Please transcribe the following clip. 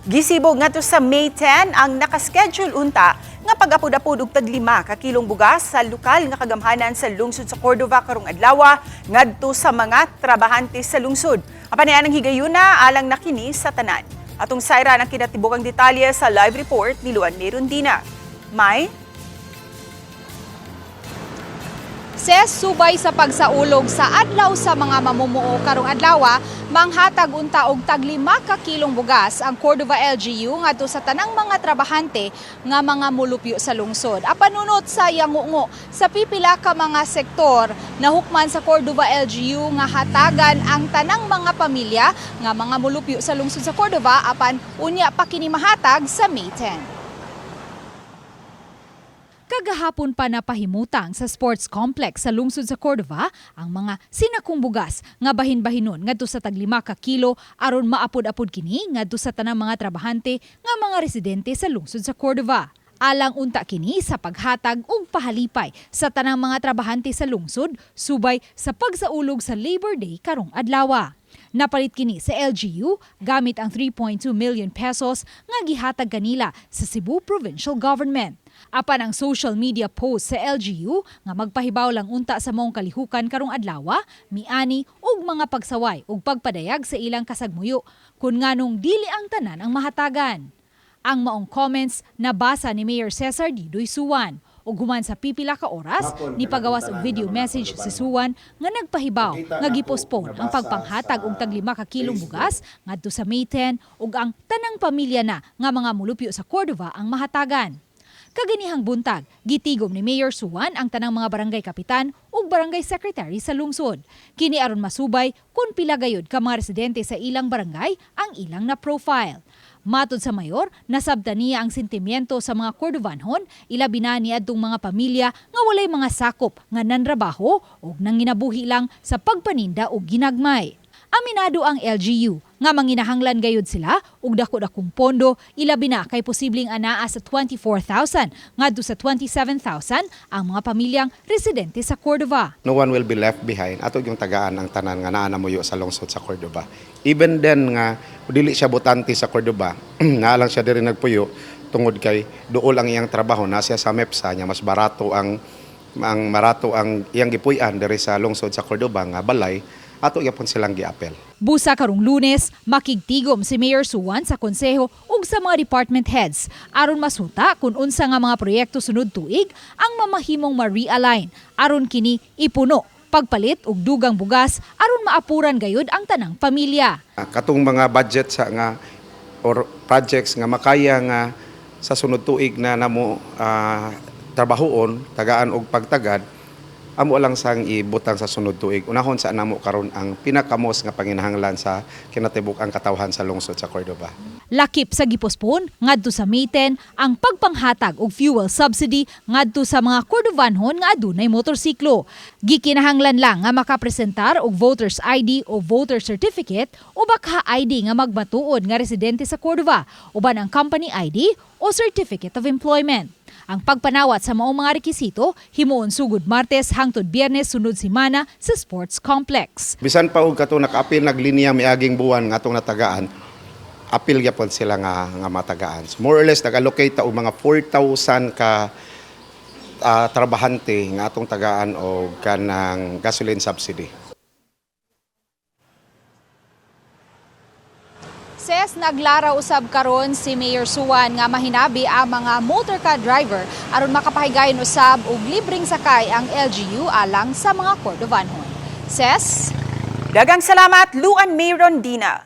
Gisibog ngadto sa May 10 ang nakaschedule unta nga pag-apod-apod og tag 5 ka kilong bugas sa lokal nga kagamhanan sa lungsod sa Cordova karong adlaw ngadto sa mga trabahante sa lungsod. Apan ang higayuna alang na kini sa tanan. Atong sayra ng kinatibukang detalye sa live report ni Luan Merondina. May Ses subay sa pagsaulog sa adlaw sa mga mamumuo karong adlaw, manghatag unta og tag 5 ka kilong bugas ang Cordova LGU ngadto sa tanang mga trabahante nga mga mulupyo sa lungsod. Apanunot sa yangungo sa pipila ka mga sektor nahukman sa Cordova LGU nga hatagan ang tanang mga pamilya nga mga mulupyo sa lungsod sa Cordova apan unya pa kini mahatag sa May 10. Kagahapon pa napahimutang sa sports complex sa lungsod sa Cordova ang mga sinakong bugas nga bahin-bahinon ngadto sa tag 5 ka kilo aron maapod-apod kini ngadto sa tanang mga trabahante nga mga residente sa lungsod sa Cordova. Alang unta kini sa paghatag og pahalipay sa tanang mga trabahante sa lungsod subay sa pagsaulog sa Labor Day karong adlaw. Napalit kini sa LGU gamit ang 3.2 million pesos nga gihatag kanila sa Cebu Provincial Government. Apan ang social media post sa LGU nga magpahibaw lang unta sa mong kalihukan karong adlaw, miani og mga pagsaway ug pagpadayag sa ilang kasagmuyo kun nganong dili ang tanan ang mahatagan. Ang maong comments nabasa ni Mayor Cesar Didoy Suwan ug human sa pipila ka oras ni pagawas og video message si Suwan nga nagpahibaw nga gipospone ang pagpanghatag og tag 5 ka kilong bugas ngadto sa May 10 ug ang tanang pamilya na nga mga mulupyo sa Cordova ang mahatagan. Kaganihang buntag, gitigom ni Mayor Suwan ang tanang mga barangay kapitan ug barangay secretary sa lungsod. Kini aron masubay kung pila gayud ka mga residente sa ilang barangay ang ilang na profile. Matod sa mayor, nasabta niya ang sentimiento sa mga Cordovanhon, ilabi na niadtong mga pamilya nga walay mga sakop nga nanrabaho ug nanginabuhi lang sa pagpaninda ug ginagmay. Aminado ang LGU nga manginahanglan gayud sila ug dako-dakong pondo ilabi na kay posibleng anaa sa 24,000 ngadto sa 27,000 ang mga pamilyang residente sa Cordova. No one will be left behind ato yung tagaan ang tanan nga naa namuyo sa lungsod sa Cordova. Even then nga dili siya botante sa Cordova, nga lang siya diri nagpuyo tungod kay duol ang iyang trabaho na siya sa MEPSA nya mas barato ang iyang gipuy-an diri sa lungsod sa Cordova nga balay. Ato yapon silang giapel. Busa karong Lunes, makigtigom si Mayor Suwan sa konseho ug sa mga department heads aron masuta kung unsa nga mga proyekto sunod tuig ang mamahimong ma-realign aron kini ipuno pagpalit og dugang bugas aron maapuran gayud ang tanang pamilya. Katong mga budget sa nga or projects nga makaya nga sa sunod tuig na namo trabahoon, tagaan og pagtagad amo lang sang ibutang sa sunod tuig. Unahon sa namo karon ang pinakamos nga panginahanglan sa kinatibuk ang katawhan sa lungsod sa Cordova. Lakip sa gipospon ngadto sa May 10 ang pagpanghatag og fuel subsidy ngadto sa mga Cordovanhon nga adunay motorsiklo. Gikinahanglan lang nga makapresentar og voters ID o voter certificate o baka ID nga magbatuod nga residente sa Cordova uban ang company ID o certificate of employment. Ang pagpanawat sa maong mga rekisito himuon sugod Martes hangtod Biyernes sunod semana sa sports complex. Bisan pa og kato nakaapil naglinya miaging buwan nga atong natagaan, apil gyapon sila nga matagaan. So more or less nag-allocate og mga 4,000 ka trabahante nga atong tagaan og kanang gasoline subsidy. Ses naglara usab karon si Mayor Suwan nga mahinabi ang mga motorcar driver aron makapahigayon usab og libreng sakay ang LGU alang sa mga Cordovanhon. Ses, dagang salamat Luan Merondina.